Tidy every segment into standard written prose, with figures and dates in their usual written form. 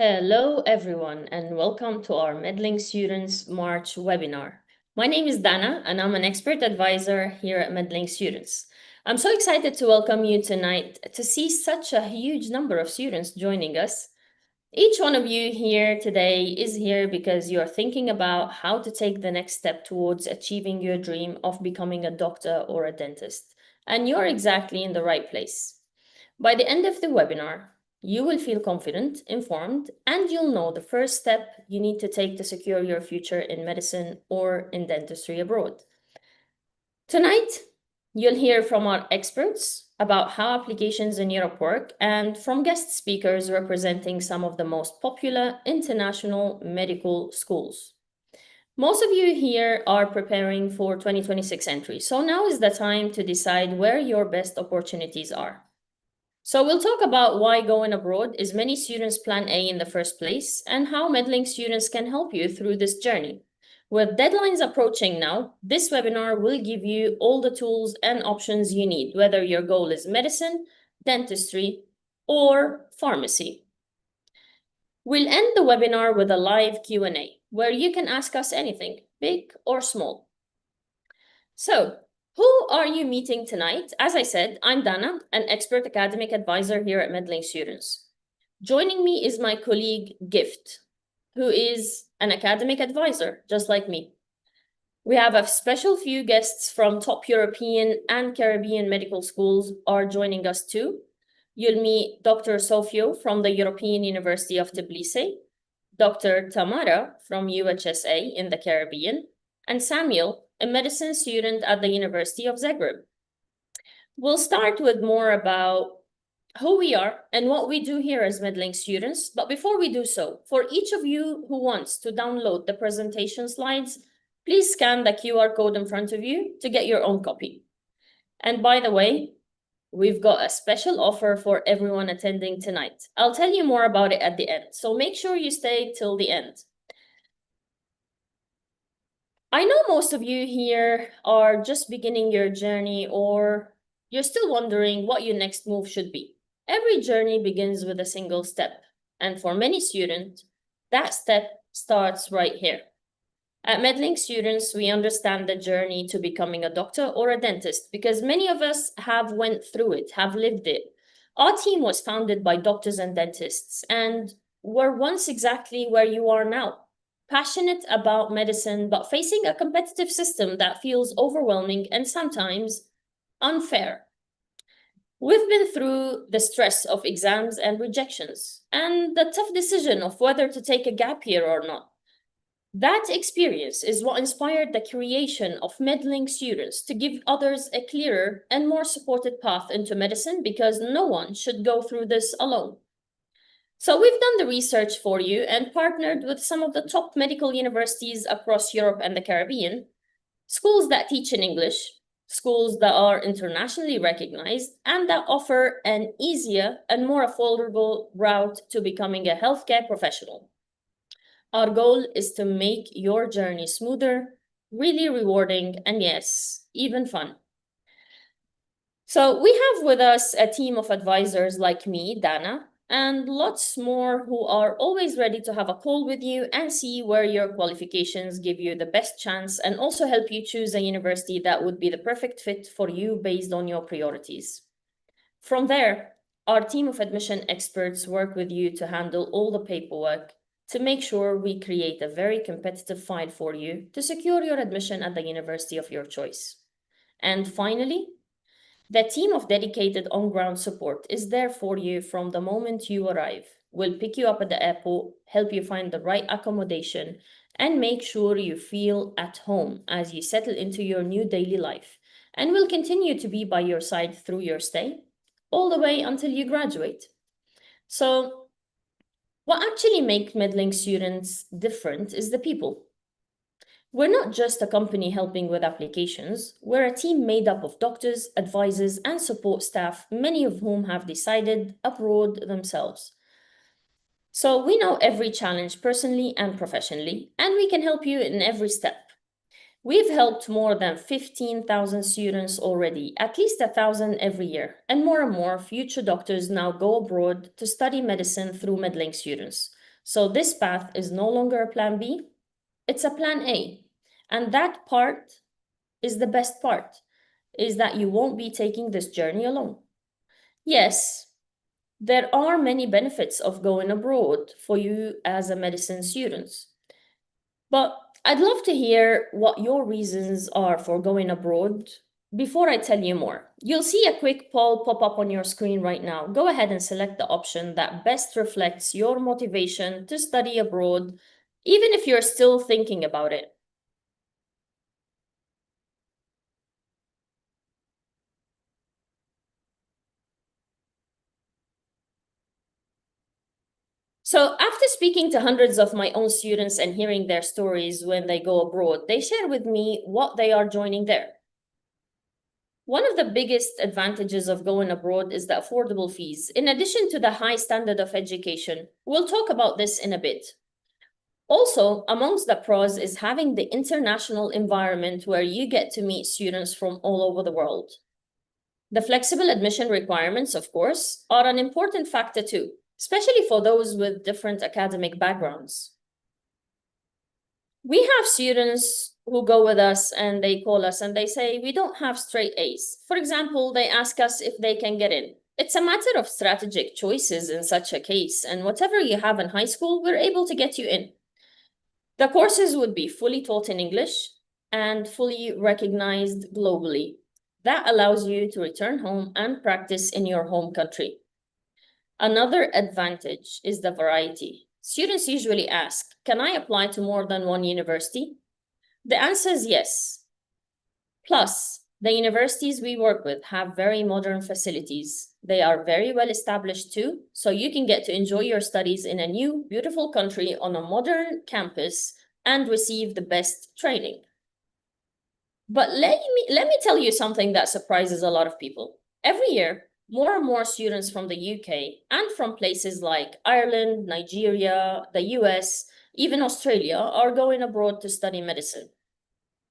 Hello, everyone, and welcome to our Meddling Students March webinar. My name is Dana, and I'm an expert advisor here at Meddling Students. I'm so excited to welcome you tonight to see such a huge number of students joining us. Each one of you here today is here because you're thinking about how to take the next step towards achieving your dream of becoming a doctor or a dentist. And you're exactly in the right place. By the end of the webinar, you will feel confident, informed, and you'll know the first step you need to take to secure your future in medicine or in dentistry abroad. Tonight, you'll hear from our experts about how applications in Europe work and from guest speakers representing some of the most popular international medical schools. Most of you here are preparing for 2026 entry, so now is the time to decide where your best opportunities are. So we'll talk about why going abroad is many students' plan A in the first place and how meddling students can help you through this journey. With deadlines approaching now, this webinar will give you all the tools and options you need, whether your goal is medicine, dentistry, or pharmacy. We'll end the webinar with a live Q&A, where you can ask us anything, big or small. So, who are you meeting tonight? As I said, I'm Dana, an expert academic advisor here at Meddling Students. Joining me is my colleague Gift, who is an academic advisor, just like me. We have a special few guests from top European and Caribbean medical schools are joining us too. You'll meet Dr. Sofio from the European University of Tbilisi, Dr. Tamara from UHSA in the Caribbean, and Samuel, a medicine student at the University of Zagreb. We'll start with more about who we are and what we do here as meddling students. But before we do so, for each of you who wants to download the presentation slides, please scan the QR code in front of you to get your own copy. And by the way, we've got a special offer for everyone attending tonight. I'll tell you more about it at the end, so make sure you stay till the end. I know most of you here are just beginning your journey or you're still wondering what your next move should be. Every journey begins with a single step, and for many students, that step starts right here. At Meddling Students, we understand the journey to becoming a doctor or a dentist because many of us have went through it, have lived it. Our team was founded by doctors and dentists, and we're once exactly where you are now. Passionate about medicine, but facing a competitive system that feels overwhelming and sometimes unfair. We've been through the stress of exams and rejections, and the tough decision of whether to take a gap year or not. That experience is what inspired the creation of Meddling Students to give others a clearer and more supported path into medicine because no one should go through this alone. So we've done the research for you and partnered with some of the top medical universities across Europe and the Caribbean, schools that teach in English, schools that are internationally recognized, and that offer an easier and more affordable route to becoming a healthcare professional. Our goal is to make your journey smoother, really rewarding, and yes, even fun. So we have with us a team of advisors like me, Dana, and lots more who are always ready to have a call with you and see where your qualifications give you the best chance and also help you choose a university that would be the perfect fit for you based on your priorities. From there, our team of admission experts work with you to handle all the paperwork to make sure we create a very competitive file for you to secure your admission at the university of your choice. And finally, the team of dedicated on-ground support is there for you from the moment you arrive. We'll pick you up at the airport, help you find the right accommodation, and make sure you feel at home as you settle into your new daily life. And we'll continue to be by your side through your stay, all the way until you graduate. So, what actually makes meddling students different is the people. We're not just a company helping with applications, we're a team made up of doctors, advisors, and support staff, many of whom have decided abroad themselves. So we know every challenge personally and professionally, and we can help you in every step. We've helped more than 15,000 students already, at least 1,000 every year, and more future doctors now go abroad to study medicine through Meddling Students. So this path is no longer a plan B, it's a plan A. And that part is the best part, is that you won't be taking this journey alone. Yes, there are many benefits of going abroad for you as a medicine student. But I'd love to hear what your reasons are for going abroad before I tell you more. You'll see a quick poll pop up on your screen right now. Go ahead and select the option that best reflects your motivation to study abroad, even if you're still thinking about it. So, after speaking to hundreds of my own students and hearing their stories when they go abroad, they share with me what they are joining there. One of the biggest advantages of going abroad is the affordable fees, in addition to the high standard of education. We'll talk about this in a bit. Also, amongst the pros is having the international environment where you get to meet students from all over the world. The flexible admission requirements, of course, are an important factor too, especially for those with different academic backgrounds. We have students who go with us and they call us and they say, we don't have straight A's. For example, they ask us if they can get in. It's a matter of strategic choices in such a case, and whatever you have in high school, we're able to get you in. The courses would be fully taught in English and fully recognized globally. That allows you to return home and practice in your home country. Another advantage is the variety. Students usually ask, can I apply to more than one university? The answer is yes. Plus, the universities we work with have very modern facilities. They are very well established too, so you can get to enjoy your studies in a new, beautiful country on a modern campus and receive the best training. But let me tell you something that surprises a lot of people. Every year, more and more students from the UK and from places like Ireland, Nigeria, the US, even Australia are going abroad to study medicine.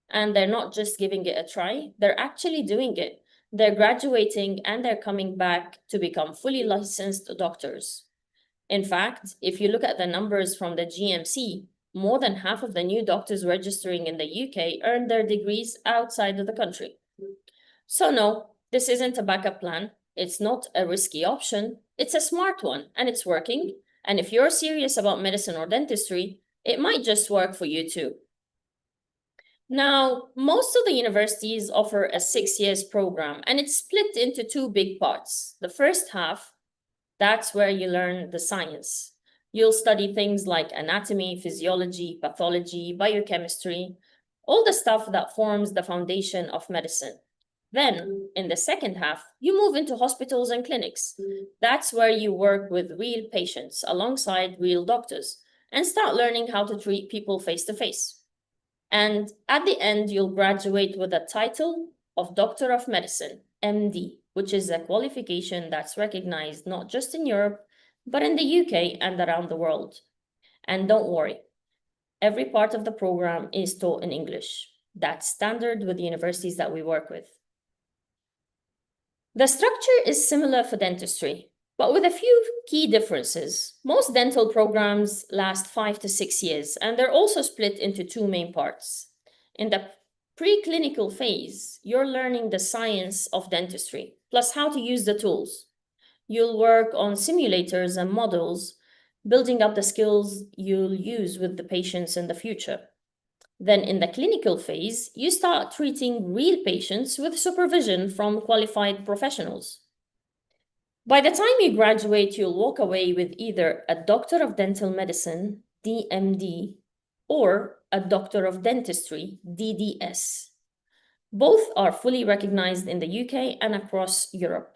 And they're not just giving it a try, they're actually doing it. They're graduating and they're coming back to become fully licensed doctors. In fact, if you look at the numbers from the GMC, more than half of the new doctors registering in the UK earned their degrees outside of the country. So no, this isn't a backup plan. It's not a risky option. It's a smart one, and it's working. And if you're serious about medicine or dentistry, it might just work for you too. Now, most of the universities offer a 6 years program, and it's split into two big parts. The first half, that's where you learn the science. You'll study things like anatomy, physiology, pathology, biochemistry, all the stuff that forms the foundation of medicine. Then, in the second half, you move into hospitals and clinics. That's where you work with real patients alongside real doctors and start learning how to treat people face to face. And at the end, you'll graduate with a title of Doctor of Medicine, MD, which is a qualification that's recognized not just in Europe, but in the UK and around the world. And don't worry, every part of the program is taught in English. That's standard with the universities that we work with. The structure is similar for dentistry, but with a few key differences. Most dental programs last 5 to 6 years, and they're also split into two main parts. In the preclinical phase, you're learning the science of dentistry, plus how to use the tools. You'll work on simulators and models, building up the skills you'll use with the patients in the future. Then in the clinical phase, you start treating real patients with supervision from qualified professionals. By the time you graduate, you'll walk away with either a Doctor of Dental Medicine, DMD, or a Doctor of Dentistry, DDS. Both are fully recognized in the UK and across Europe.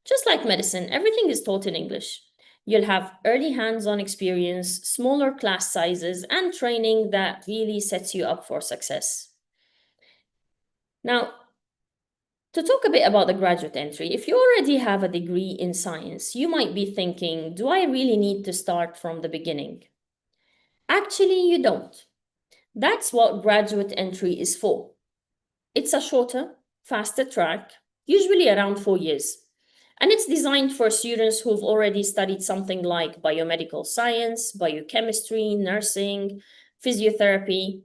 Just like medicine, everything is taught in English. You'll have early hands-on experience, smaller class sizes, and training that really sets you up for success. Now, to talk a bit about the graduate entry, if you already have a degree in science, you might be thinking, do I really need to start from the beginning? Actually, you don't. That's what graduate entry is for. It's a shorter, faster track, usually around 4 years. And it's designed for students who've already studied something like biomedical science, biochemistry, nursing, physiotherapy.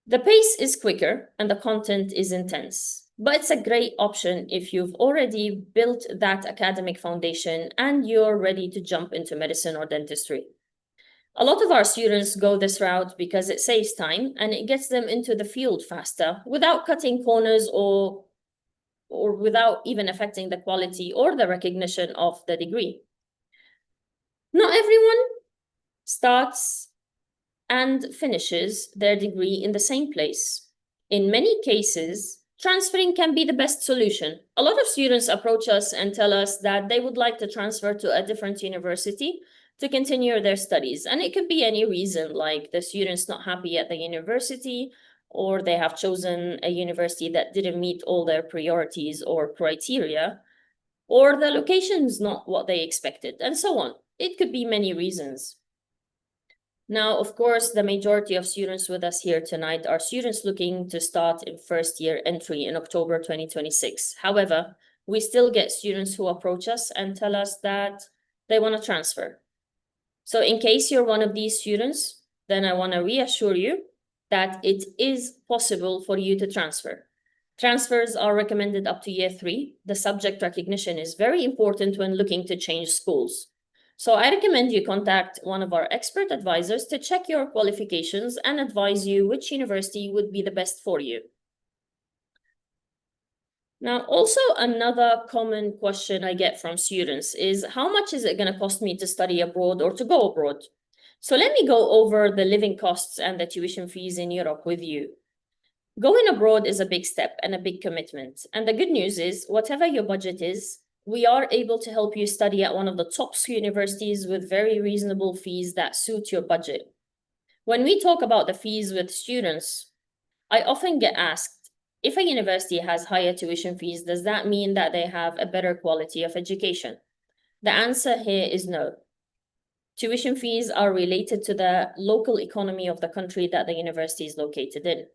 The pace is quicker and the content is intense, but it's a great option if you've already built that academic foundation and you're ready to jump into medicine or dentistry. A lot of our students go this route because it saves time and it gets them into the field faster without cutting corners or without even affecting the quality or the recognition of the degree. Not everyone starts and finishes their degree in the same place. In many cases, transferring can be the best solution. A lot of students approach us and tell us that they would like to transfer to a different university to continue their studies. And it could be any reason, like the student's not happy at the university, or they have chosen a university that didn't meet all their priorities or criteria, or the location's not what they expected, and so on. It could be many reasons. Now, of course, the majority of students with us here tonight are students looking to start in first year entry in October 2026. However, we still get students who approach us and tell us that they want to transfer. So in case you're one of these students, then I want to reassure you that it is possible for you to transfer. Transfers are recommended up to year 3. The subject recognition is very important when looking to change schools. So I recommend you contact one of our expert advisors to check your qualifications and advise you which university would be the best for you. Now, also another common question I get from students is, how much is it going to cost me to study abroad or to go abroad? So let me go over the living costs and the tuition fees in Europe with you. Going abroad is a big step and a big commitment. And the good news is, whatever your budget is, we are able to help you study at one of the top universities with very reasonable fees that suit your budget. When we talk about the fees with students, I often get asked, if a university has higher tuition fees, does that mean that they have a better quality of education? The answer here is no. Tuition fees are related to the local economy of the country that the university is located in.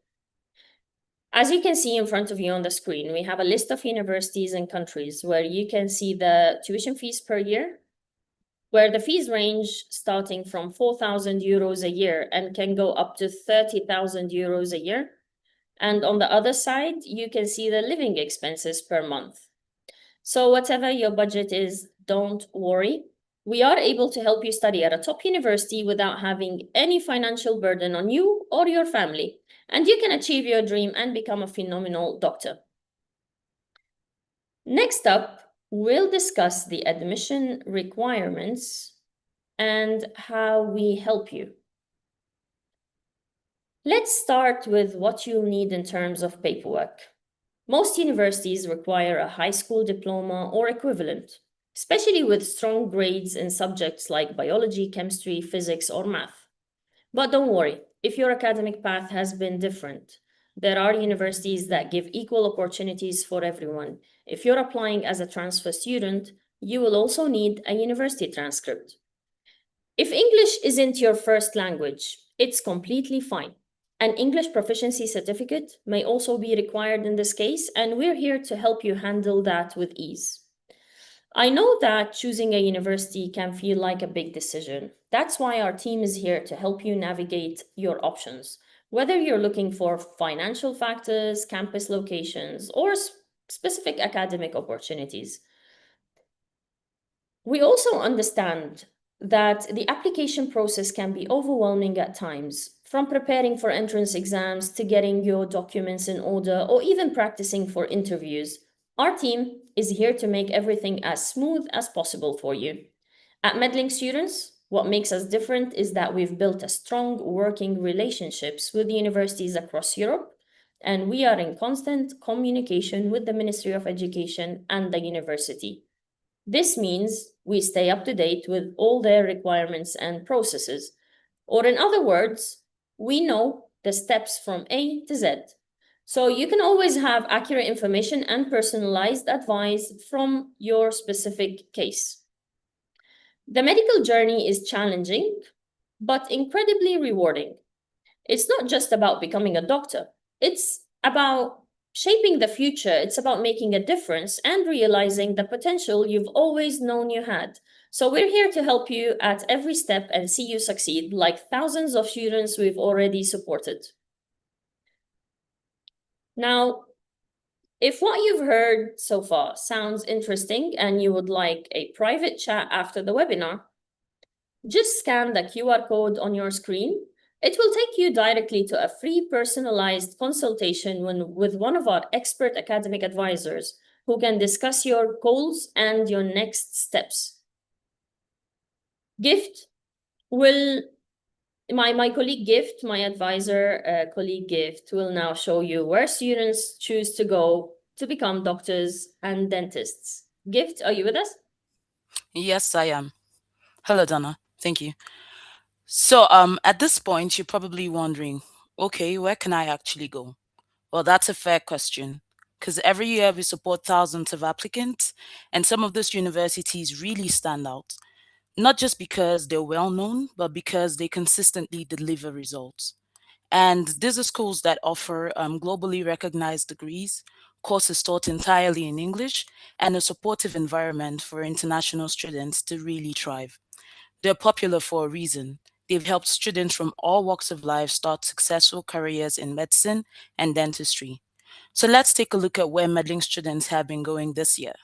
As you can see in front of you on the screen, we have a list of universities and countries where you can see the tuition fees per year, where the fees range starting from 4,000 euros a year and can go up to 30,000 euros a year. And on the other side, you can see the living expenses per month. So whatever your budget is, don't worry. We are able to help you study at a top university without having any financial burden on you or your family. And you can achieve your dream and become a phenomenal doctor. Next up, we'll discuss the admission requirements and how we help you. Let's start with what you'll need in terms of paperwork. Most universities require a high school diploma or equivalent, especially with strong grades in subjects like biology, chemistry, physics, or math. But don't worry, if your academic path has been different, there are universities that give equal opportunities for everyone. If you're applying as a transfer student, you will also need a university transcript. If English isn't your first language, it's completely fine. An English proficiency certificate may also be required in this case, and we're here to help you handle that with ease. I know that choosing a university can feel like a big decision. That's why our team is here to help you navigate your options, whether you're looking for financial factors, campus locations, or specific academic opportunities. We also understand that the application process can be overwhelming at times, from preparing for entrance exams to getting your documents in order or even practicing for interviews. Our team is here to make everything as smooth as possible for you. At Medlink Students, what makes us different is that we've built a strong working relationships with universities across Europe, and we are in constant communication with the Ministry of Education and the university. This means we stay up to date with all their requirements and processes. Or in other words, we know the steps from A to Z. So you can always have accurate information and personalized advice from your specific case. The medical journey is challenging, but incredibly rewarding. It's not just about becoming a doctor. It's about shaping the future. It's about making a difference and realizing the potential you've always known you had. So we're here to help you at every step and see you succeed, like thousands of students we've already supported. Now, if what you've heard so far sounds interesting and you would like a private chat after the webinar, just scan the QR code on your screen. It will take you directly to a free personalized consultation with one of our expert academic advisors who can discuss your goals and your next steps. My colleague Gift, my advisor colleague Gift, will now show you where students choose to go to become doctors and dentists. Gift, are you with us? Yes, I am. Hello, Donna. Thank you. So, at this point, you're probably wondering, okay, where can I actually go? Well, that's a fair question, because every year we support thousands of applicants, and some of those universities really stand out, not just because they're well known, but because they consistently deliver results. And these are schools that offer globally recognized degrees, courses taught entirely in English, and a supportive environment for international students to really thrive. They're popular for a reason. They've helped students from all walks of life start successful careers in medicine and dentistry. So let's take a look at where meddling students have been going this year.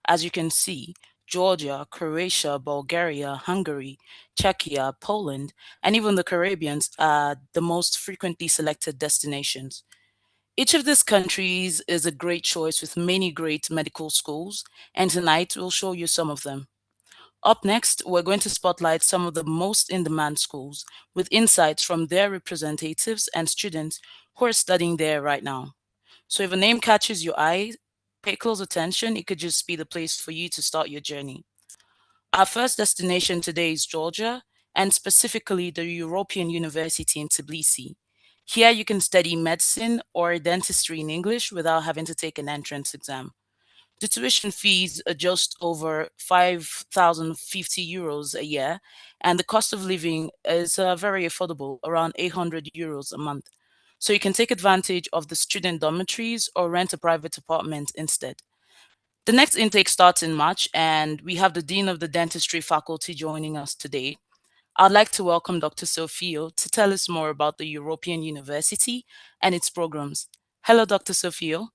As you can see, Georgia, Croatia, Bulgaria, Hungary, Czechia, Poland, and even the Caribbean are the most frequently selected destinations. Each of these countries is a great choice with many great medical schools, and tonight we'll show you some of them. Up next, we're going to spotlight some of the most in demand schools with insights from their representatives and students who are studying there right now. So if a name catches your eye, pay close attention. It could just be the place for you to start your journey. Our first destination today is Georgia, and specifically the European University in Tbilisi. Here you can study medicine or dentistry in English without having to take an entrance exam. The tuition fees are just over 5,050 euros a year, and the cost of living is very affordable, around 800 euros a month. So you can take advantage of the student dormitories or rent a private apartment instead. The next intake starts in March, and we have the Dean of the Dentistry faculty joining us today. I'd like to welcome Dr. Sofio to tell us more about the European University and its programs. Hello, Dr. Sofio.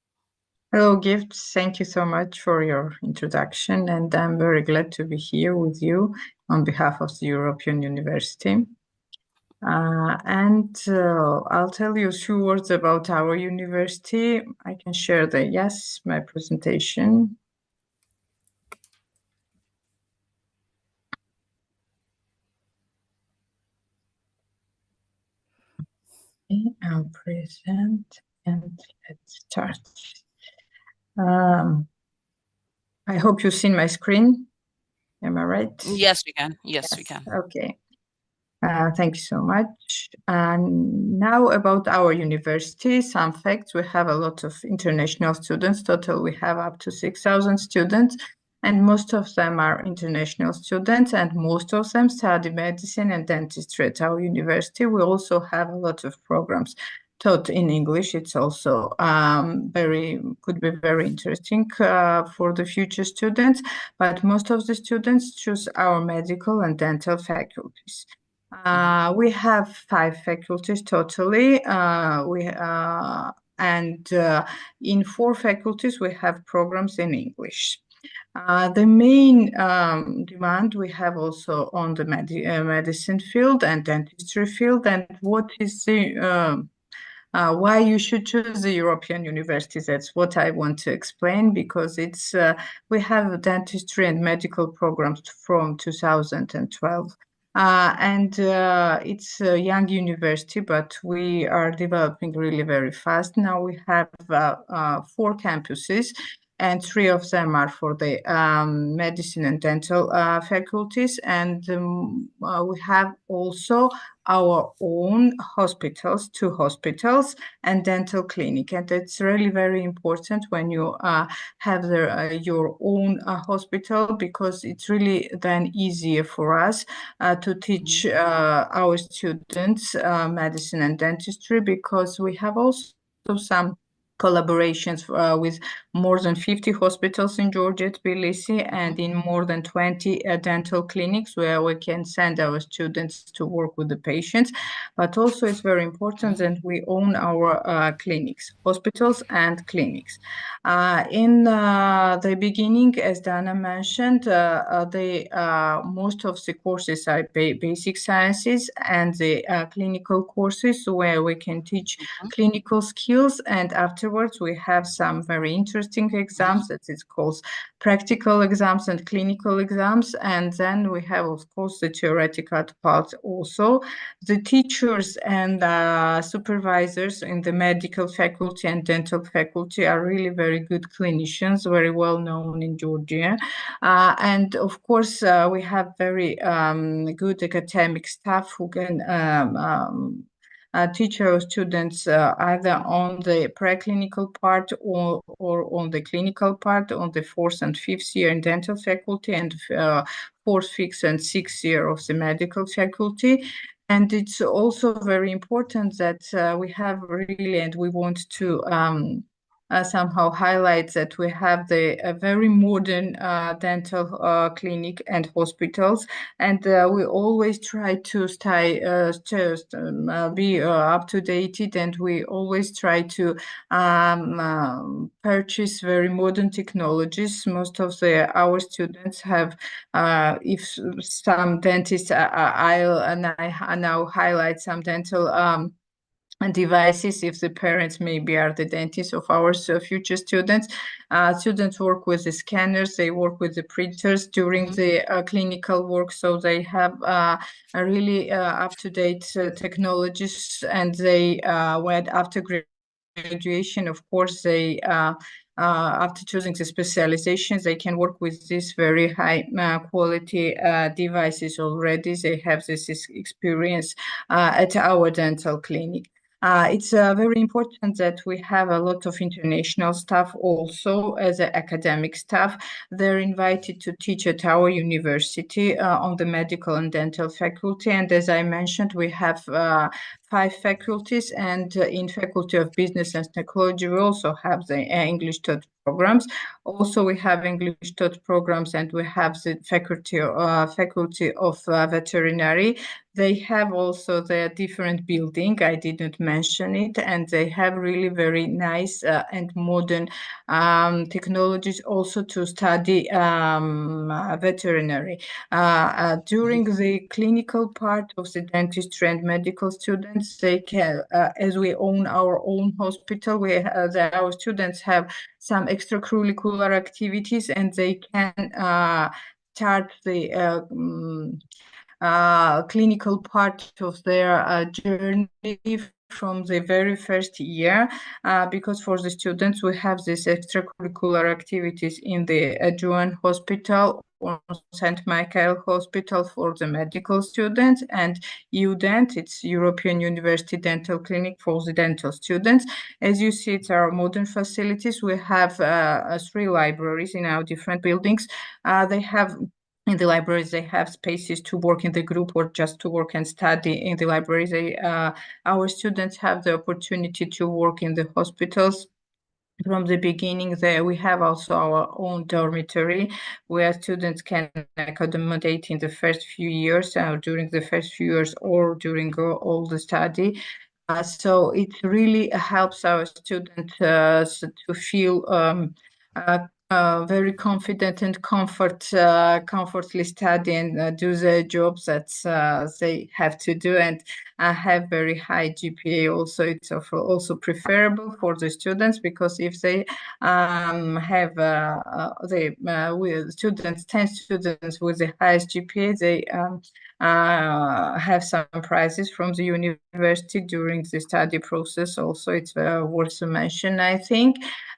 Hello, Gift. Thank you so much for your introduction, and I'm very glad to be here with you on behalf of the European University. I'll tell you a few words about our university. I can share my presentation. I'll present and let's start. I hope you've seen my screen. Am I right? Yes, we can. Yes, we can. Okay. Thank you so much. And now about our university, some facts. We have a lot of international students. Total, we have up to 6,000 students, and most of them are international students, and most of them study medicine and dentistry at our university. We also have a lot of programs taught in English. It's also could be very interesting for the future students, but most of the students choose our medical and dental faculties. We have 5 faculties totally. In 4 faculties, we have programs in English. The main demand we have also on the medicine field and dentistry field, and what is the why you should choose the European universities. That's what I want to explain, because it's we have dentistry and medical programs from 2012. It's a young university, but we are developing really very fast. Now we have 4 campuses, and 3 of them are for the medicine and dental faculties. And we have also our own hospitals, 2 hospitals and dental clinic. And it's really very important when you have your own hospital, because it's really then easier for us to teach our students medicine and dentistry, because we have also some collaborations with more than 50 hospitals in Georgia, Tbilisi, and in more than 20 dental clinics where we can send our students to work with the patients. But also it's very important that we own our clinics, hospitals and clinics. In the beginning, as Dana mentioned, most of the courses are basic sciences and the clinical courses where we can teach clinical skills, and afterwards we have some very interesting exams that is called practical exams and clinical exams, and then we have of course the theoretical part also. The teachers and supervisors in the medical faculty and dental faculty are really very good clinicians, very well known in Georgia, and of course we have very good academic staff who can teach our students either on the preclinical part or on the clinical part, on the 4th and 5th year in dental faculty and 4th, 5th and 6th year of the medical faculty. And it's also very important that we have really, and we want to somehow highlight that we have the very modern dental clinic and hospitals, and we always try to stay be up to date, and we always try to purchase very modern technologies. Most of our students have, if some dentists, I now highlight some dental and devices, if the parents maybe are the dentists of our future students. Students work with the scanners, they work with the printers during the clinical work, so they have a really up-to-date technologies, and they went after graduation, of course, they after choosing the specializations, they can work with these very high quality devices already. They have this experience at our dental clinic. It's very important that we have a lot of international staff also as academic staff. They're invited to teach at our university on the medical and dental faculty. And as I mentioned, we have 5 faculties, and in Faculty of Business and Technology, we also have the English taught programs. Also, we have English taught programs, and we have the Faculty of Veterinary. They have also their different building. I didn't mention it, and they have really very nice and modern technologies also to study veterinary. During the clinical part of the dentistry and medical students, they can, as we own our own hospital, our students have some extracurricular activities, and they can start the clinical part of their journey from the very first year, because for the students we have these extracurricular activities in the Juan Hospital or St. Michael Hospital for the medical students, and UDent, it's European University Dental Clinic for the dental students. As you see, it's our modern facilities. We have 3 libraries in our different buildings. In the libraries, they have spaces to work in the group or just to work and study in the libraries. Our students have the opportunity to work in the hospitals. From the beginning, there we have also our own dormitory where students can accommodate in the first few years, during the first few years, or during all the study. So it really helps our students to feel very confident and comfortably study and do the jobs that they have to do, and have very high GPA. Also, it's also preferable for the students, because if they have with students, 10 students with the highest GPA, they have some prizes from the university during the study process. Also, it's worth to mention, I think.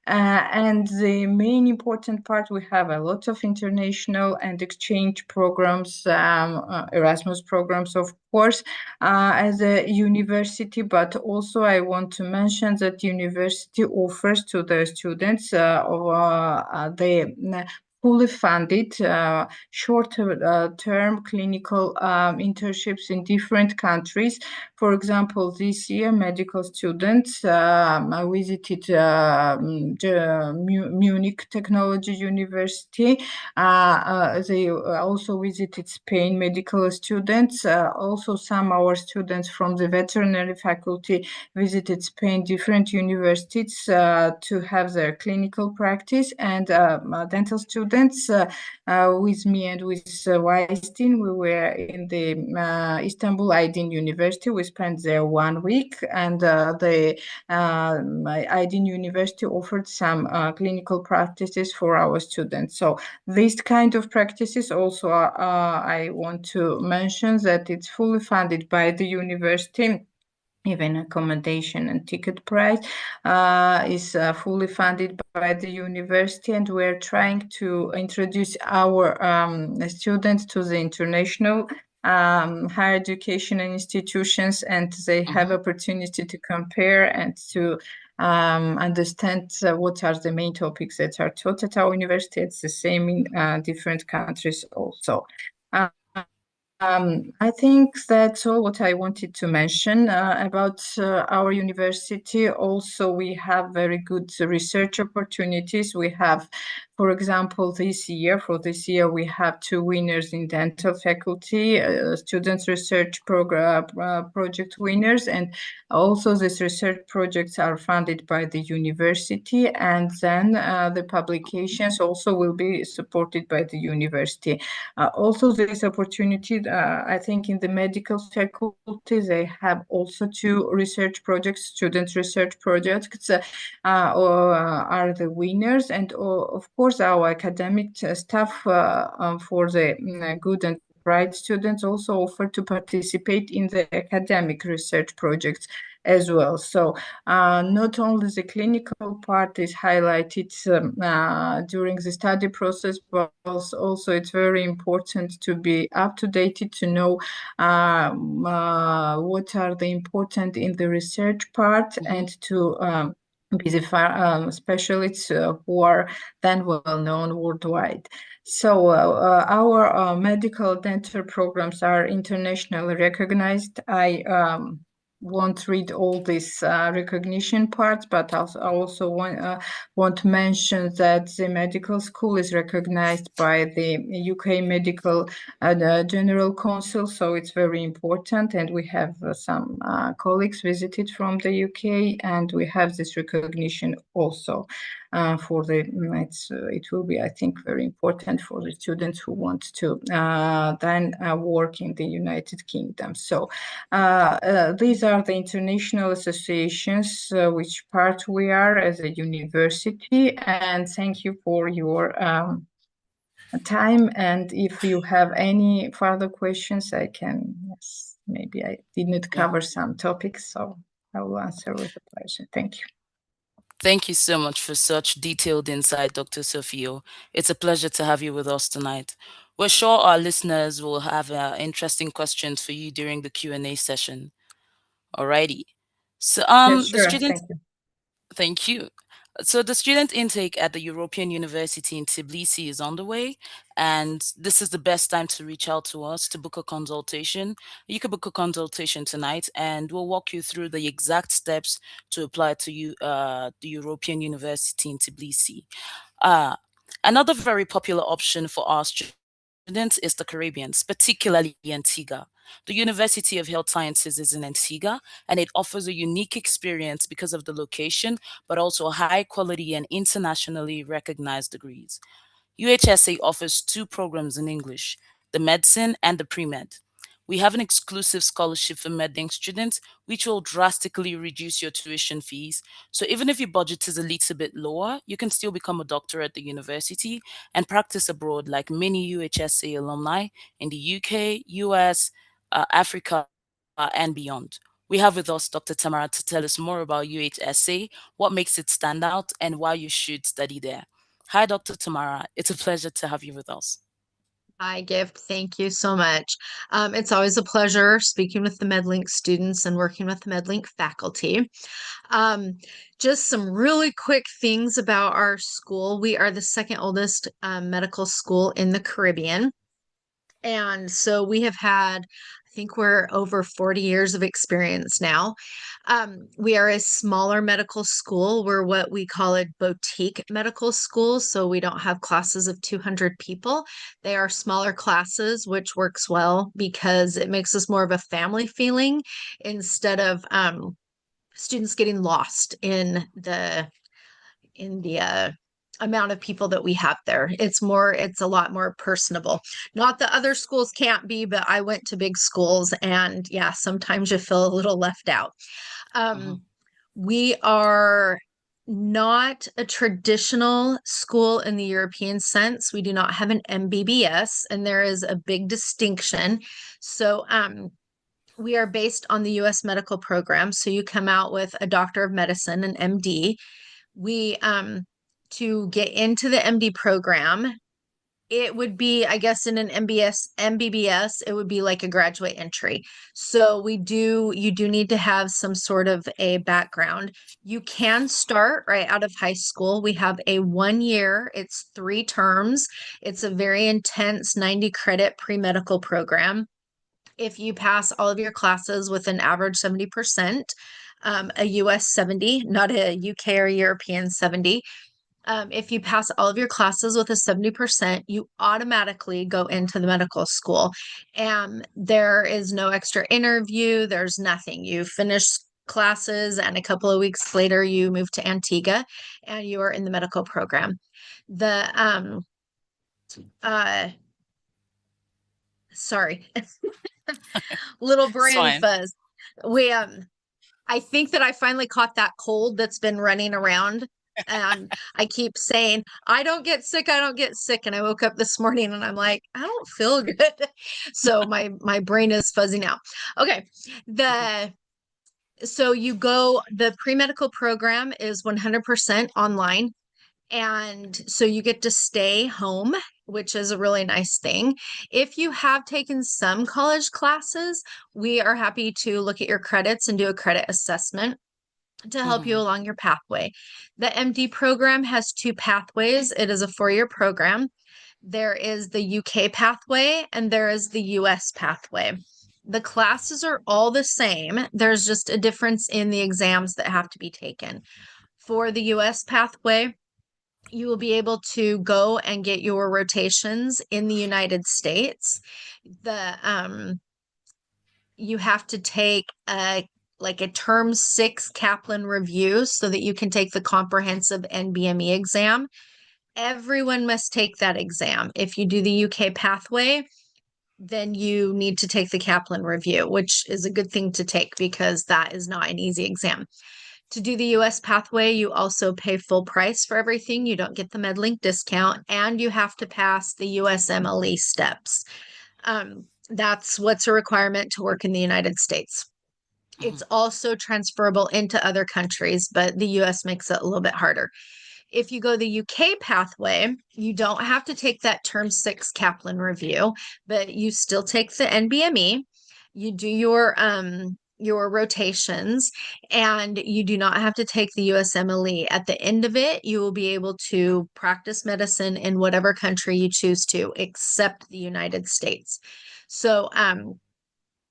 And the main important part, we have a lot of international and exchange programs, Erasmus programs, of course, as a university, but also I want to mention that university offers to the students the fully funded short-term clinical internships in different countries. For example, this year, medical students visited Munich Technology University. They also visited Spain, medical students. Also, some our students from the veterinary faculty visited Spain, different universities to have their clinical practice. And dental students with me and with Weistin, we were in the Istanbul Aydin University. We spent there 1 week, and the Aydin University offered some clinical practices for our students. So these kind of practices also I want to mention that it's fully funded by the university. Even accommodation and ticket price is fully funded by the university, and we're trying to introduce our students to the international higher education institutions, and they have opportunity to compare and to understand what are the main topics that are taught at our university. It's the same in different countries also. I think that's all what I wanted to mention about our university. Also, we have very good research opportunities. We have, for example, for this year, we have 2 winners in dental faculty, students research program project winners, and also these research projects are funded by the university, and then the publications also will be supported by the university. Also, this opportunity, I think, in the medical faculty, they have also 2 research projects, student research projects, are the winners, and of course, our academic staff for the good and bright students also offer to participate in the academic research projects as well. So not only the clinical part is highlighted during the study process, but also it's very important to be up to date, to know what are the important in the research part, and to be the specialists who are then well known worldwide. So our medical dental programs are internationally recognized. I won't read all these recognition parts, but I also want to mention that the medical school is recognized by the UK Medical General Council, so it's very important. And we have some colleagues visited from the UK, and we have this recognition also. For the it will be, I think, very important for the students who want to then work in the United Kingdom. So these are the international associations which part we are as a university, and thank you for your time. And if you have any further questions, I can, yes, maybe I did not cover some topics, so I will answer with a pleasure. Thank you. Thank you so much for such detailed insight, Dr. Sofio. It's a pleasure to have you with us tonight. We're sure our listeners will have interesting questions for you during the Q&A session. Alrighty. So, Yes, the sure. student, Thank you. thank you. So the student intake at the European University in Tbilisi is underway, and this is the best time to reach out to us to book a consultation. You can book a consultation tonight, and we'll walk you through the exact steps to apply to the European University in Tbilisi. Uh, Another very popular option for our students is the Caribbean, particularly Antigua. The University of Health Sciences is in Antigua, and it offers a unique experience because of the location, but also high quality and internationally recognized degrees. UHSA offers 2 programs in English, the medicine and the pre-med. We have an exclusive scholarship for meddling students, which will drastically reduce your tuition fees. So even if your budget is a little bit lower, you can still become a doctor at the university and practice abroad like many UHSA alumni in the UK, US, Africa, and beyond. We have with us Dr. Tamara to tell us more about UHSA, what makes it stand out, and why you should study there. Hi, Dr. Tamara. It's a pleasure to have you with us. Hi, Gift. Thank you so much. It's always a pleasure speaking with the MedLink students and working with the MedLink faculty. Um, just some really quick things about our school. We are the second oldest medical school in the Caribbean. And so we have had, I think we're over 40 years of experience now. We are a smaller medical school. We're what we call a boutique medical school. So we don't have classes of 200 people. They are smaller classes, which works well because it makes us more of a family feeling instead of students getting lost in the amount of people that we have there. It's a lot more personable. Not that other schools can't be, but I went to big schools and yeah, sometimes you feel a little left out. Mhm. We are not a traditional school in the European sense. We do not have an MBBS, and there is a big distinction. So, we are based on the US medical program. So you come out with a doctor of medicine, an MD. We to get into the MD program, it would be, I guess, in an MBBS, it would be like a graduate entry. So you do need to have some sort of a background. You can start right out of high school. We have a 1 year, it's 3 terms. It's a very intense 90 credit pre-medical program. If you pass all of your classes with an average 70%, a US 70, not a UK or European 70. If you pass all of your classes with a 70%, you automatically go into the medical school. And there is no extra interview, there's nothing. You finish classes, and a couple of weeks later, you move to Antigua and you are in the medical program. The uh sorry, little It's brain fine. fuzz. We I think that I finally caught that cold that's been running around. And I keep saying, I don't get sick, I don't get sick. And I woke up this morning and I'm like, I don't feel good. So my brain is fuzzing out. Okay. Mhm. The pre-medical program is 100% online. And so you get to stay home, which is a really nice thing. If you have taken some college classes, we are happy to look at your credits and do a credit assessment to help you Mhm. along your pathway. The MD program has 2 pathways. It is a 4-year program. There is the UK pathway and there is the US pathway. The classes are all the same. There's just a difference in the exams that have to be taken. For the US pathway, you will be able to go and get your rotations in the United States. You have to take a term 6 Kaplan review so that you can take the comprehensive NBME exam. Everyone must take that exam. If you do the UK pathway, then you need to take the Kaplan review, which is a good thing to take because that is not an easy exam. To do the US pathway, you also pay full price for everything. You don't get the MedLink discount, and you have to pass the USMLE steps. That's what's a requirement to work in the United States. It's Mhm. also transferable into other countries, but the US makes it a little bit harder. If you go the UK pathway, you don't have to take that term 6 Kaplan review, but you still take the NBME. You do your rotations, and you do not have to take the USMLE. At the end of it, you will be able to practice medicine in whatever country you choose to, except the United States. So there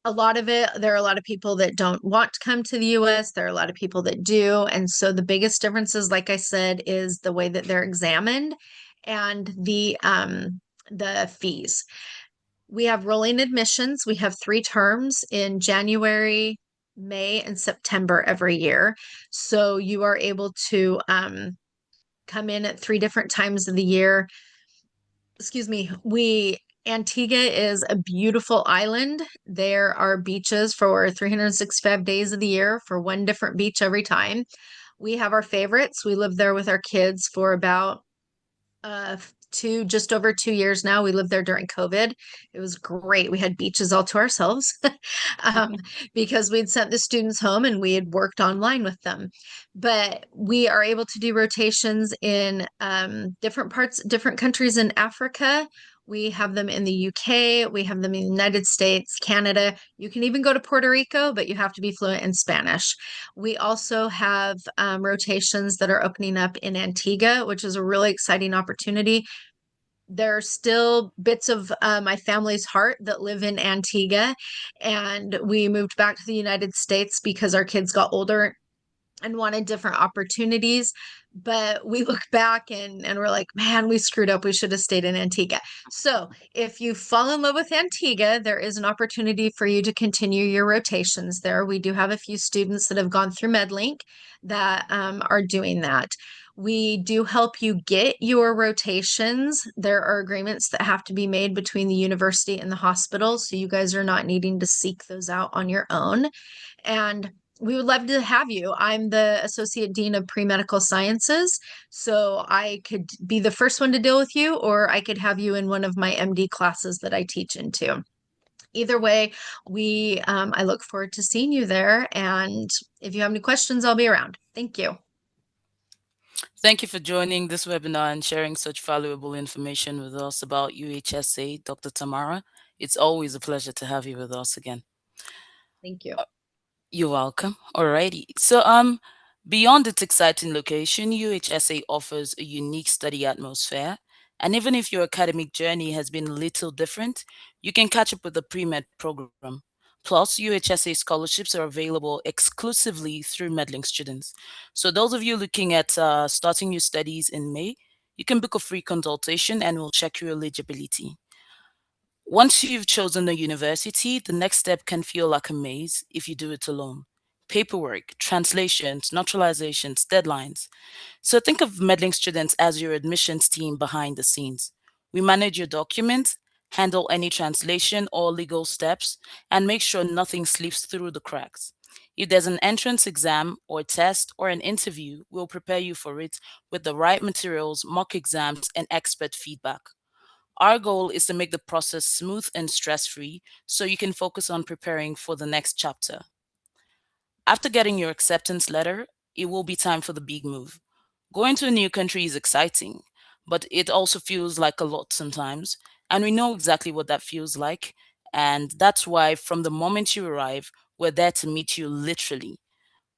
are a lot of people that don't want to come to the US. There are a lot of people that do. And so the biggest differences, like I said, is the way that they're examined and the fees. We have rolling admissions. We have 3 terms in January, May, and September every year. So you are able to come in at 3 different times of the year. Excuse me. Antigua is a beautiful island. There are beaches for 365 days of the year for one different beach every time. We have our favorites. We live there with our kids for about just over 2 years now. We lived there during COVID. It was great. We had beaches all to ourselves um, because we'd sent the students home and we had worked online with them. But we are able to do rotations in different countries in Africa. We have them in the UK. We have them in the United States, Canada. You can even go to Puerto Rico, but you have to be fluent in Spanish. We also have rotations that are opening up in Antigua, which is a really exciting opportunity. There are still bits of my family's heart that live in Antigua, and we moved back to the United States because our kids got older and wanted different opportunities. But we look back and we're like, man, we screwed up. We should have stayed in Antigua. So if you fall in love with Antigua, there is an opportunity for you to continue your rotations there. We do have a few students that have gone through MedLink that are doing that. We do help you get your rotations. There are agreements that have to be made between the university and the hospital, so you guys are not needing to seek those out on your own. And we would love to have you. I'm the Associate Dean of Pre-Medical Sciences, so I could be the first one to deal with you, or I could have you in one of my MD classes that I teach into. Either way, I look forward to seeing you there. And if you have any questions, I'll be around. Thank you. Thank you for joining this webinar and sharing such valuable information with us about UHSA, Dr. Tamara. It's always a pleasure to have you with us again. Thank you. You're welcome. Alrighty. So, beyond its exciting location, UHSA offers a unique study atmosphere. And even if your academic journey has been a little different, you can catch up with the pre-med program. Plus, UHSA scholarships are available exclusively through meddling students. So those of you looking at starting your studies in May, you can book a free consultation and we'll check your eligibility. Once you've chosen a university, the next step can feel like a maze if you do it alone. Paperwork, translations, naturalizations, deadlines. So think of meddling students as your admissions team behind the scenes. We manage your documents, handle any translation or legal steps, and make sure nothing slips through the cracks. If there's an entrance exam or test or an interview, we'll prepare you for it with the right materials, mock exams, and expert feedback. Our goal is to make the process smooth and stress-free so you can focus on preparing for the next chapter. After getting your acceptance letter, it will be time for the big move. Going to a new country is exciting, but it also feels like a lot sometimes, and we know exactly what that feels like. And that's why from the moment you arrive, we're there to meet you literally.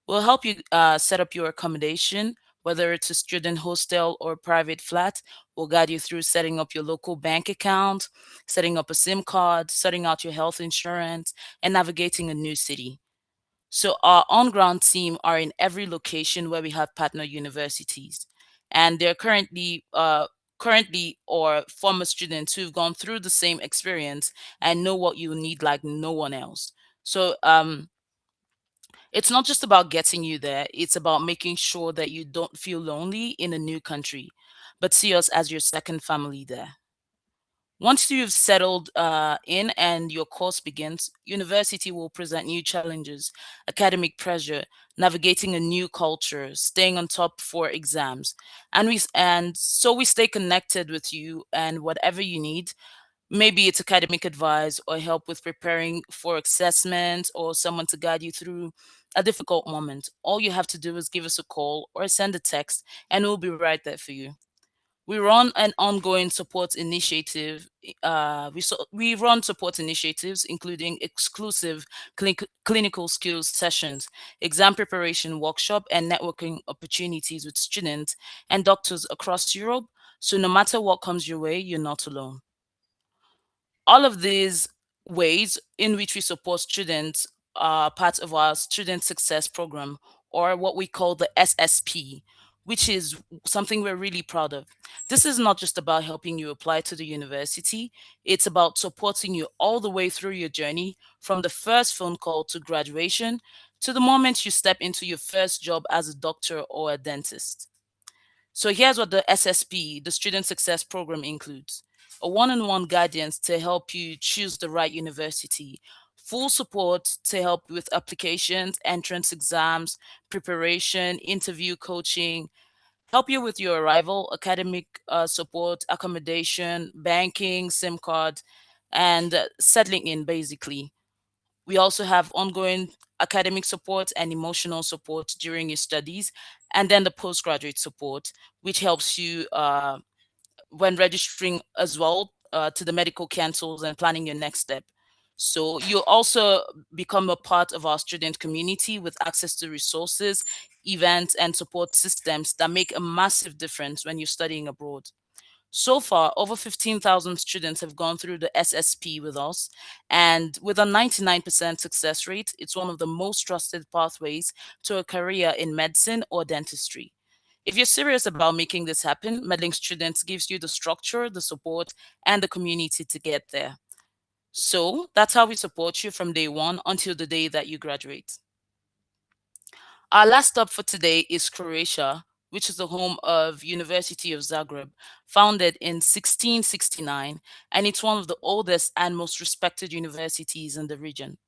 We'll help you set up your accommodation, whether it's a student hostel or private flat. We'll guide you through setting up your local bank account, setting up a SIM card, setting out your health insurance, and navigating a new city. So our on-ground team are in every location where we have partner universities, and they're currently or former students who've gone through the same experience and know what you need like no one else. So it's not just about getting you there, it's about making sure that you don't feel lonely in a new country, but see us as your second family there. Once you've settled in and your course begins, university will present new challenges, academic pressure, navigating a new culture, staying on top for exams. And so we stay connected with you and whatever you need. Maybe it's academic advice or help with preparing for assessment or someone to guide you through a difficult moment. All you have to do is give us a call or send a text, and we'll be right there for you. We run an ongoing support initiative. We run support initiatives, including exclusive clinical skills sessions, exam preparation workshop, and networking opportunities with students and doctors across Europe. So no matter what comes your way, you're not alone. All of these ways in which we support students are part of our Student Success Program, or what we call the SSP, which is something we're really proud of. This is not just about helping you apply to the university, it's about supporting you all the way through your journey, from the first phone call to graduation to the moment you step into your first job as a doctor or a dentist. So here's what the SSP, the Student Success Program, includes: a one-on-one guidance to help you choose the right university, full support to help with applications, entrance exams, preparation, interview coaching, help you with your arrival, academic support, accommodation, banking, SIM card, and settling in basically. We also have ongoing academic support and emotional support during your studies, and then the postgraduate support, which helps you when registering as well to the medical councils and planning your next step. So you also become a part of our student community with access to resources, events, and support systems that make a massive difference when you're studying abroad. So far, over 15,000 students have gone through the SSP with us, and with a 99% success rate, it's one of the most trusted pathways to a career in medicine or dentistry. If you're serious about making this happen, Meddling Students gives you the structure, the support, and the community to get there. So that's how we support you from day one until the day that you graduate. Our last stop for today is Croatia, which is the home of University of Zagreb, founded in 1669, and it's one of the oldest and most respected universities in the region.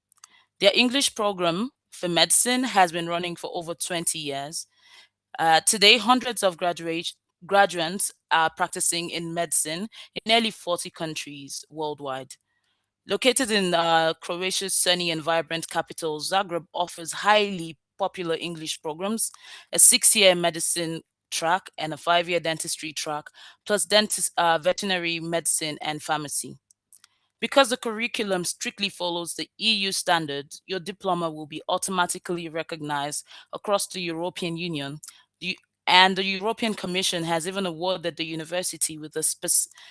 Their English program for medicine has been running for over 20 years. Today, hundreds of graduates are practicing in medicine in nearly 40 countries worldwide. Located in Croatia's sunny and vibrant capital, Zagreb offers highly popular English programs, a 6-year medicine track and a 5-year dentistry track, plus veterinary medicine and pharmacy. Because the curriculum strictly follows the EU standards, your diploma will be automatically recognized across the European Union. The- and the European Commission has even awarded the university with a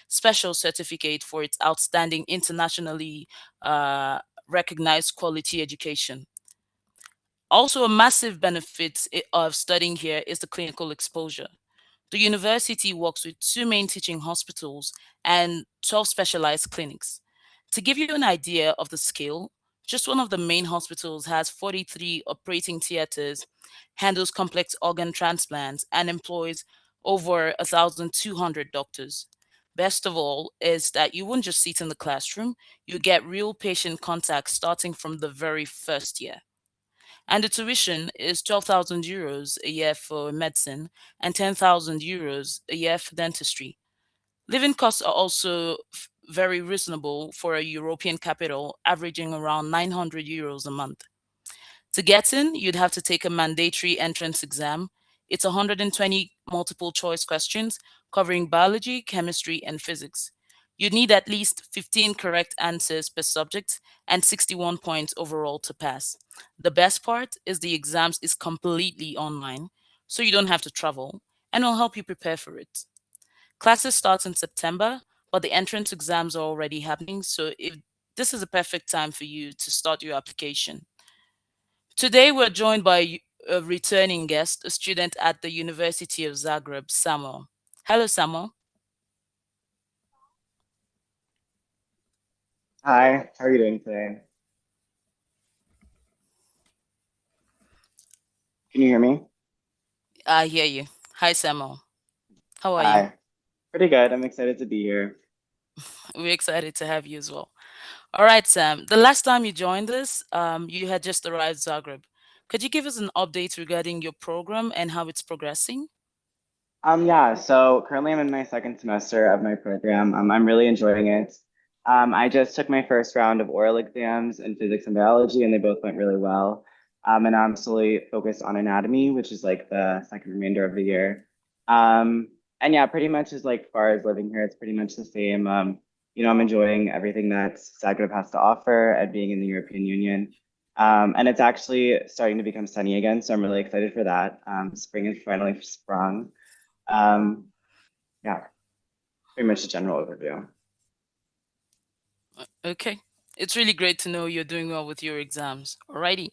special certificate for its outstanding internationally uh, recognized quality education. Also, a massive benefit of studying here is the clinical exposure. The university works with 2 main teaching hospitals and 12 specialized clinics. To give you an idea of the scale, just one of the main hospitals has 43 operating theaters, handles complex organ transplants, and employs over 1,200 doctors. Best of all is that you won't just sit in the classroom, you get real patient contact starting from the very first year. And the tuition is 12,000 euros a year for medicine and 10,000 euros a year for dentistry. Living costs are also very reasonable for a European capital, averaging around 900 euros a month. To get in, you'd have to take a mandatory entrance exam. It's 120 multiple choice questions covering biology, chemistry, and physics. You'd need at least 15 correct answers per subject and 61 points overall to pass. The best part is the exams is completely online, so you don't have to travel, and will help you prepare for it. Classes start in September, but the entrance exams are already happening, so if this is a perfect time for you to start your application. Today, we're joined by a returning guest, a student at the University of Zagreb, Samuel. Hello, Samuel. Hi, how are you doing today? Can you hear me? I hear you. Hi, Samuel. How are you? Hi, pretty good. I'm excited to be here. We're excited to have you as well. All right, Sam. The last time you joined us, you had just arrived Zagreb. Could you give us an update regarding your program and how it's progressing? Yeah, so currently I'm in my second semester of my program. I'm really enjoying it. I just took my first round of oral exams in physics and biology, and they both went really well. And I'm solely focused on anatomy, which is like the second remainder of the year. Um, and yeah, pretty much as like far as living here, it's pretty much the same. I'm enjoying everything that Zagreb has to offer and being in the European Union. And it's actually starting to become sunny again, so I'm really excited for that. Spring has finally sprung. Um, yeah, pretty much a general overview. Okay. It's really great to know you're doing well with your exams. Alrighty.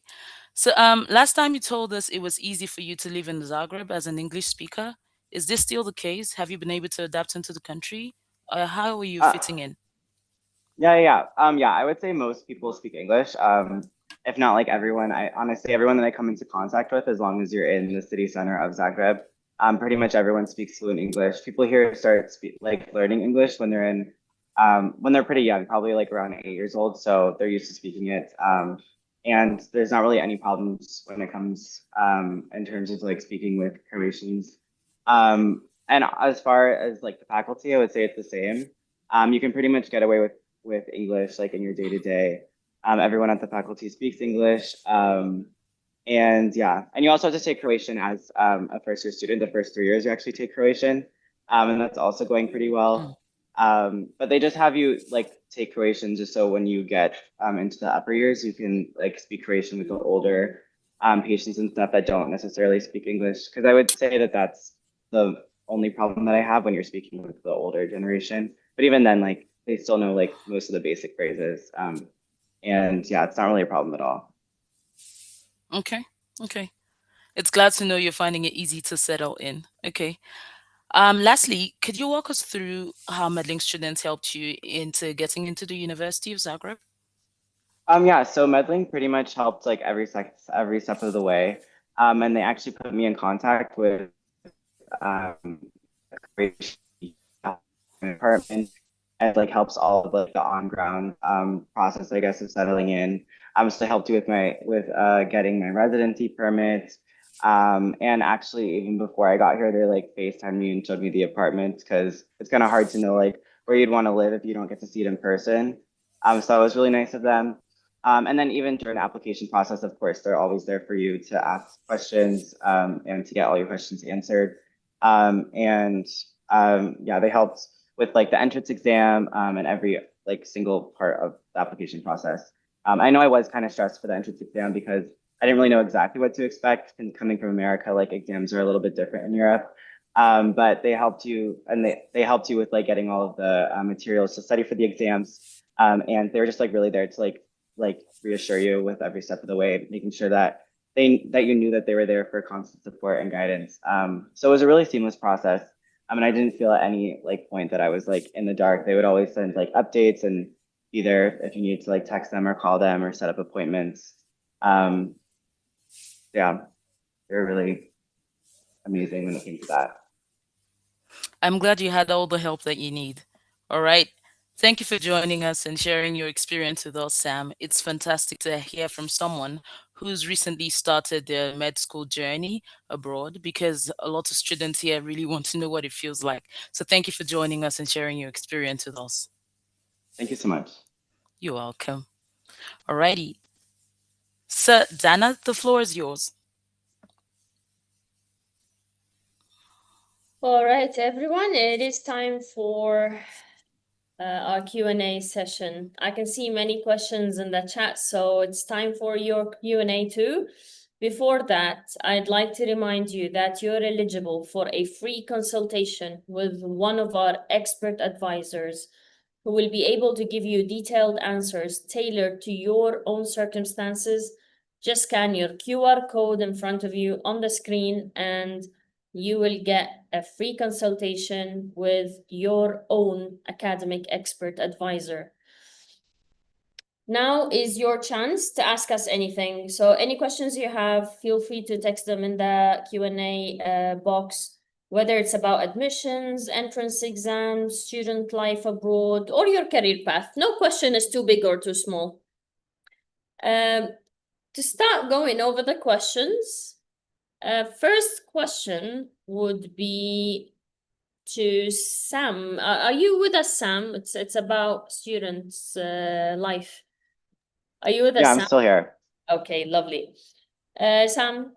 So, last time you told us it was easy for you to live in Zagreb as an English speaker. Is this still the case? Have you been able to adapt into the country? How are you Uh, fitting in? yeah. I would say most people speak English. If not like everyone, I honestly everyone that I come into contact with, as long as you're in the city center of Zagreb, pretty much everyone speaks fluent English. People here start like learning English when they're pretty young, probably like around 8 years old. So they're used to speaking it. And there's not really any problems when it comes in terms of like speaking with Croatians. And as far as like the faculty, I would say it's the same. You can pretty much get away with English like in your day to day. Everyone at the faculty speaks English. And yeah, and you also have to take Croatian as a first year student. The first 3 years you actually take Croatian, and that's also going pretty Mm. well. But they just have you like take Croatian just so when you get into the upper years, you can like speak Croatian with the older patients and stuff that don't necessarily speak English. Because I would say that that's the only problem that I have when you're speaking with the older generation. But even then, like they still know like most of the basic phrases. And yeah, it's not really a problem at all. Okay. Okay. It's glad to know you're finding it easy to settle in. Okay. Lastly, could you walk us through how meddling students helped you into getting into the University of Zagreb? Yeah, so meddling pretty much helped like every step of the way. And they actually put me in contact with um apartment and like helps all of like the on ground process, I guess, of settling in. So I helped you with my with getting my residency permit. And actually even before I got here, they like FaceTimed me and showed me the apartment because it's kind of hard to know like where you'd want to live if you don't get to see it in person. So it was really nice of them. And then even during the application process, of course, they're always there for you to ask questions and to get all your questions answered. And yeah, they helped with like the entrance exam and every like single part of the application process. I know I was kind of stressed for the entrance exam because I didn't really know exactly what to expect. And coming from America, like exams are a little bit different in Europe. But they helped you and they helped you with like getting all of the materials to study for the exams. And they were just like really there to like reassure you with every step of the way, making sure that that you knew that they were there for constant support and guidance. So it was a really seamless process. I mean, I didn't feel at any like point that I was like in the dark. They would always send like updates and either if you needed to like text them or call them or set up appointments. Um, yeah, they were really amazing when it came to that. I'm glad you had all the help that you need. All right. Thank you for joining us and sharing your experience with us, Sam. It's fantastic to hear from someone who's recently started their med school journey abroad because a lot of students here really want to know what it feels like. So thank you for joining us and sharing your experience with us. Thank you so much. You're welcome. All righty. Sir Dana, the floor is yours. All right, everyone, it is time for our Q&A session. I can see many questions in the chat, so it's time for your Q&A too. Before that, I'd like to remind you that you're eligible for a free consultation with one of our expert advisors who will be able to give you detailed answers tailored to your own circumstances. Just scan your QR code in front of you on the screen and you will get a free consultation with your own academic expert advisor. Now is your chance to ask us anything. So any questions you have, feel free to text them in the Q&A box, whether it's about admissions, entrance exams, student life abroad, or your career path. No question is too big or too small. To start going over the questions, first question would be to Sam. Are you with us, Sam? It's about students' life. Are you with us, Yeah, I'm Sam? still here. Okay, lovely. Sam,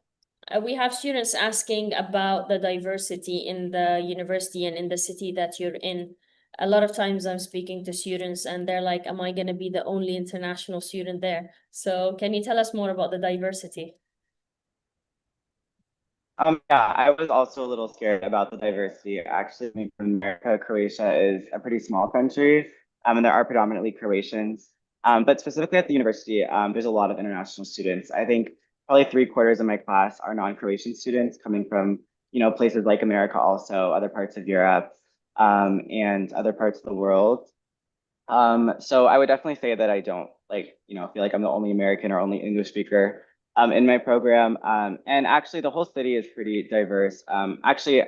we have students asking about the diversity in the university and in the city that you're in. A lot of times I'm speaking to students and they're like, am I going to be the only international student there? So can you tell us more about the diversity? Yeah, I was also a little scared about the diversity. Actually, coming from America, Croatia is a pretty small country, and there are predominantly Croatians. But specifically at the university, there's a lot of international students. I think probably 3/4 of my class are non-Croatian students coming from, places like America, also other parts of Europe, and other parts of the world. So I would definitely say that I don't like, feel like I'm the only American or only English speaker in my program. And actually the whole city is pretty diverse. Actually,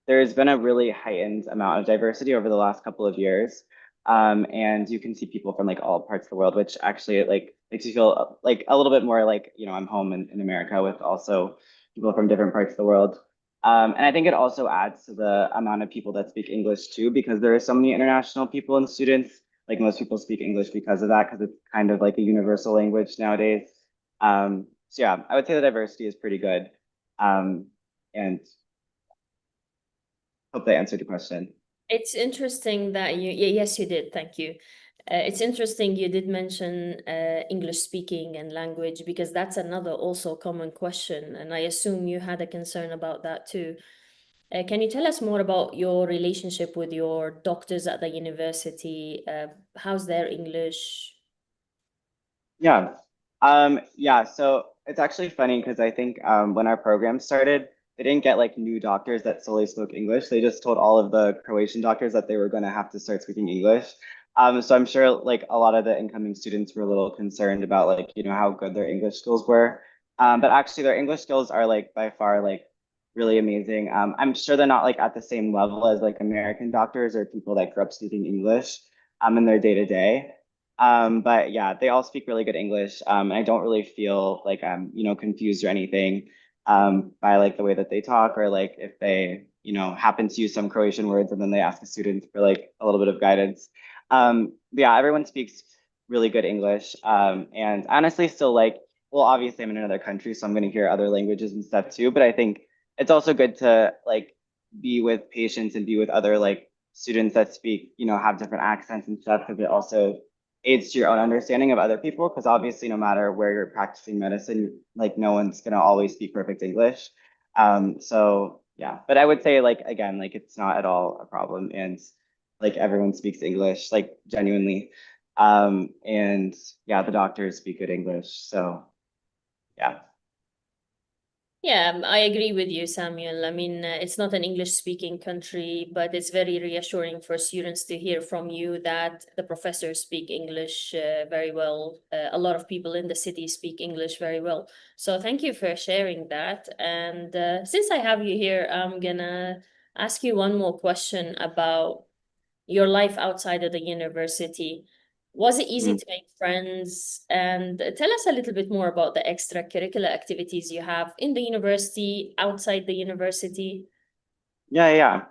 there's been a really heightened amount of diversity over the last couple of years. And you can see people from like all parts of the world, which actually like makes you feel like a little bit more like, I'm home in America with also people from different parts of the world. And I think it also adds to the amount of people that speak English too, because there are so many international people and students. Like most people speak English because of that, because it's kind of like a universal language nowadays. So yeah, I would say the diversity is pretty good. And hope that answered your question. It's interesting that yes, you did. Thank you. It's interesting you did mention English speaking and language, because that's another also common question, and I assume you had a concern about that too. Can you tell us more about your relationship with your doctors at the university? How's their English? Yeah. Yeah, so it's actually funny because I think when our program started, they didn't get like new doctors that solely spoke English. They just told all of the Croatian doctors that they were going to have to start speaking English. So I'm sure like a lot of the incoming students were a little concerned about like, how good their English skills were. But actually their English skills are like by far like really amazing. I'm sure they're not like at the same level as like American doctors or people that grew up speaking English in their day to day. But yeah, they all speak really good English. And I don't really feel like I'm, confused or anything by like the way that they talk, or like if they, happen to use some Croatian words and then they ask a student for like a little bit of guidance. But yeah, everyone speaks really good English. And honestly, still like, well, obviously I'm in another country, so I'm going to hear other languages and stuff too. But I think it's also good to like be with patients and be with other like students that speak, have different accents and stuff, because it also aids to your own understanding of other people, because obviously no matter where you're practicing medicine, like no one's going to always speak perfect English. So yeah, but I would say like again, like it's not at all a problem, and like everyone speaks English like genuinely. And yeah, the doctors speak good English, so yeah. Yeah, I agree with you, Samuel. I mean, it's not an English-speaking country, but it's very reassuring for students to hear from you that the professors speak English very well. A lot of people in the city speak English very well. So thank you for sharing that. And since I have you here, I'm gonna ask you one more question about your life outside of the university. Was it easy Mm. to make friends? And tell us a little bit more about the extracurricular activities you have in the university, outside the university. Yeah.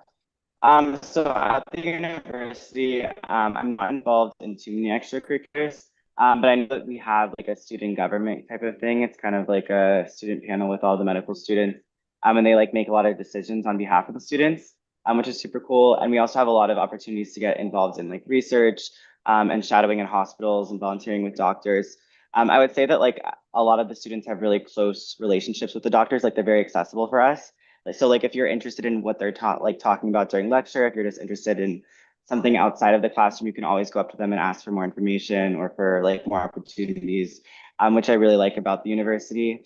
So at the university, I'm not involved in too many extracurriculars, but I know that we have like a student government type of thing. It's kind of like a student panel with all the medical students, and they like make a lot of decisions on behalf of the students, which is super cool. And we also have a lot of opportunities to get involved in like research, and shadowing in hospitals and volunteering with doctors. I would say that like a lot of the students have really close relationships with the doctors, like they're very accessible for us. So like if you're interested in what they're talking about during lecture, if you're just interested in something outside of the classroom, you can always go up to them and ask for more information or for like more opportunities, which I really like about the university.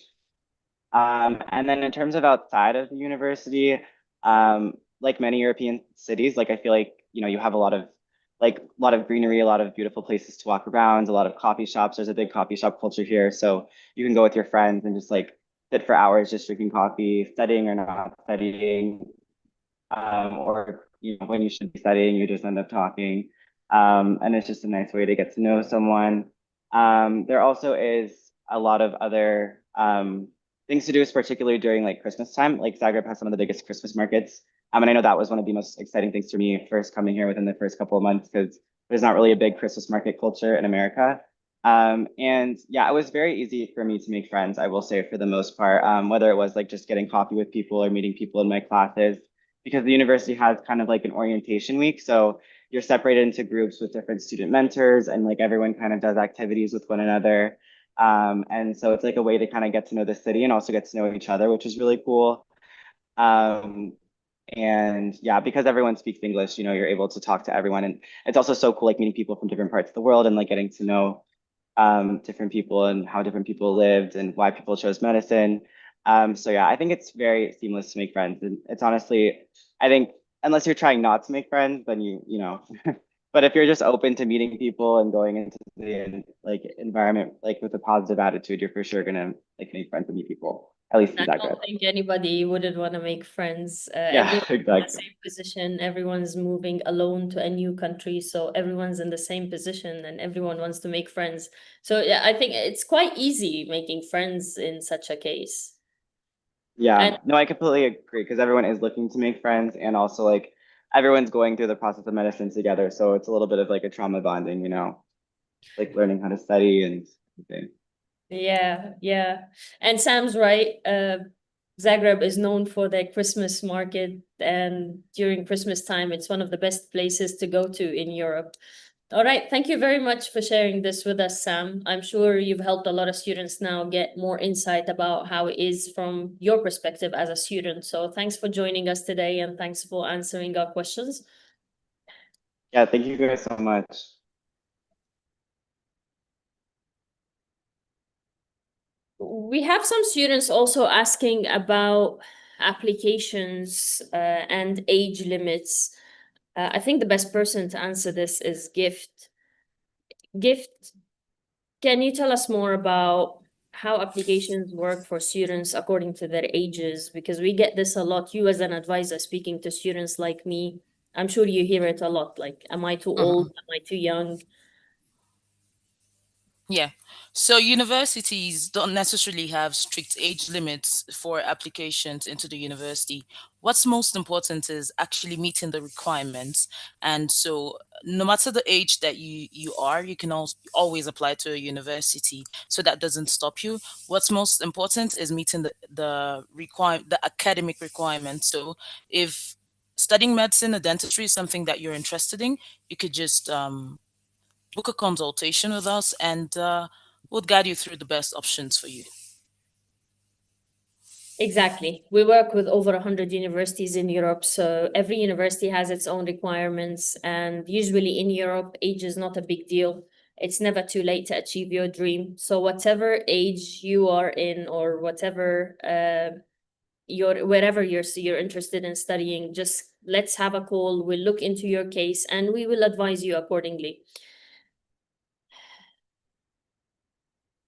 And then in terms of outside of the university, like many European cities, like I feel like, you have a lot of greenery, a lot of beautiful places to walk around, a lot of coffee shops. There's a big coffee shop culture here. So you can go with your friends and just like sit for hours just drinking coffee, studying or not studying, or when you should be studying, you just end up talking. And it's just a nice way to get to know someone. There also is a lot of other things to do, particularly during like Christmas time. Like Zagreb has some of the biggest Christmas markets. And I know that was one of the most exciting things for me first coming here within the first couple of months, because there's not really a big Christmas market culture in America. And yeah, it was very easy for me to make friends, I will say, for the most part, whether it was like just getting coffee with people or meeting people in my classes, because the university has kind of like an orientation week. So you're separated into groups with different student mentors, and like everyone kind of does activities with one another. And so it's like a way to kind of get to know the city and also get to know each other, which is really cool. Um, and yeah, because everyone speaks English, you're able to talk to everyone. And it's also so cool, like meeting people from different parts of the world and like getting to know different people and how different people lived and why people chose medicine. So yeah, I think it's very seamless to make friends. And it's honestly, I think unless you're trying not to make friends, then but if you're just open to meeting people and going into the like environment like with a positive attitude, you're for sure gonna like make friends and meet people. At least in I Zagreb. don't think anybody wouldn't want to make friends. Yeah, Everyone's in the exactly. same position. Everyone's moving alone to a new country, so everyone's in the same position and everyone wants to make friends. So yeah, I think it's quite easy making friends in such a case. Yeah, And no, I completely agree, because everyone is looking to make friends, and also like everyone's going through the process of medicine together. So it's a little bit of like a trauma bonding, like learning how to study and everything. yeah. And Sam's right. Zagreb is known for their Christmas market, and during Christmas time, it's one of the best places to go to in Europe. All right, thank you very much for sharing this with us, Sam. I'm sure you've helped a lot of students now get more insight about how it is from your perspective as a student. So thanks for joining us today, and thanks for answering our questions. Yeah, thank you guys so much. We have some students also asking about applications and age limits. I think the best person to answer this is Gift. Gift, can you tell us more about how applications work for students according to their ages? Because we get this a lot. You as an advisor speaking to students like me, I'm sure you hear it a lot. Like, am I too old? Am I too young? Yeah. So universities don't necessarily have strict age limits for applications into the university. What's most important is actually meeting the requirements. And so no matter the age that you are, you can always apply to a university. So that doesn't stop you. What's most important is meeting the academic requirements. So if studying medicine or dentistry is something that you're interested in, you could just book a consultation with us, and we'll guide you through the best options for you. Exactly. We work with over 100 universities in Europe, so every university has its own requirements. And usually in Europe, age is not a big deal. It's never too late to achieve your dream. So whatever age you are in, or whatever wherever you're interested in studying, just let's have a call. We'll look into your case and we will advise you accordingly.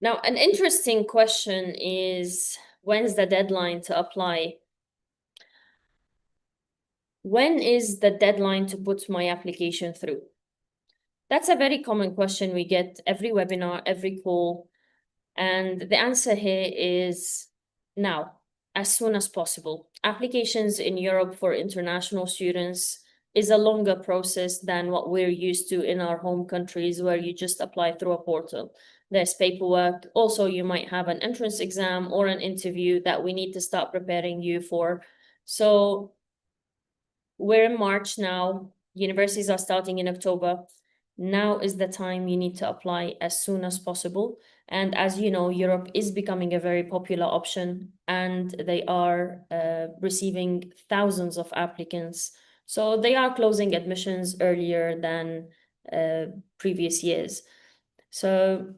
Now, an interesting question is, when's the deadline to apply? When is the deadline to put my application through? That's a very common question we get every webinar, every call. And the answer here is now, as soon as possible. Applications in Europe for international students is a longer process than what we're used to in our home countries, where you just apply through a portal. There's paperwork. Also, you might have an entrance exam or an interview that we need to start preparing you for. So we're in March now. Universities are starting in October. Now is the time you need to apply as soon as possible. And as you know, Europe is becoming a very popular option, and they are receiving thousands of applicants. So they are closing admissions earlier than previous years. So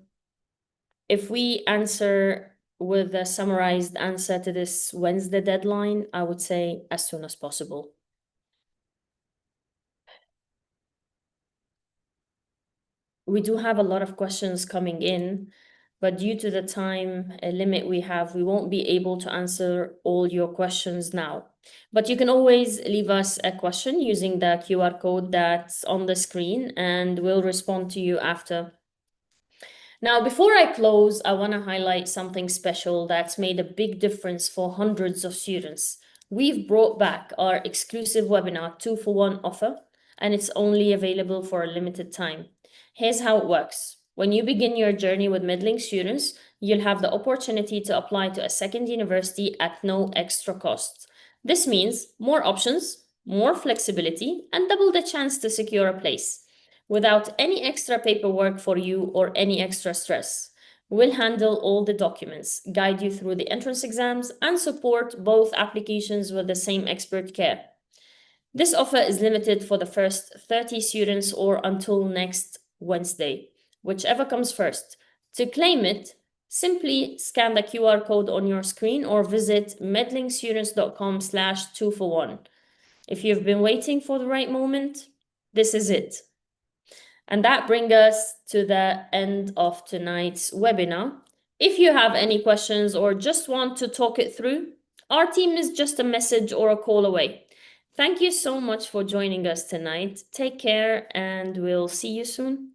if we answer with a summarized answer to this, when's the deadline? I would say as soon as possible. We do have a lot of questions coming in, but due to the time limit we have, we won't be able to answer all your questions now. But you can always leave us a question using the QR code that's on the screen, and we'll respond to you after. Now, before I close, I want to highlight something special that's made a big difference for hundreds of students. We've brought back our exclusive webinar 2-for-1 offer, and it's only available for a limited time. Here's how it works. When you begin your journey with middling students, you'll have the opportunity to apply to a second university at no extra cost. This means more options, more flexibility, and double the chance to secure a place, without any extra paperwork for you or any extra stress. We'll handle all the documents, guide you through the entrance exams, and support both applications with the same expert care. This offer is limited for the first 30 students or until next Wednesday, whichever comes first. To claim it, simply scan the QR code on your screen or visit medlingstudents.com/2-for-1. If you've been waiting for the right moment, this is it. And that brings us to the end of tonight's webinar. If you have any questions or just want to talk it through, our team is just a message or a call away. Thank you so much for joining us tonight. Take care, and we'll see you soon.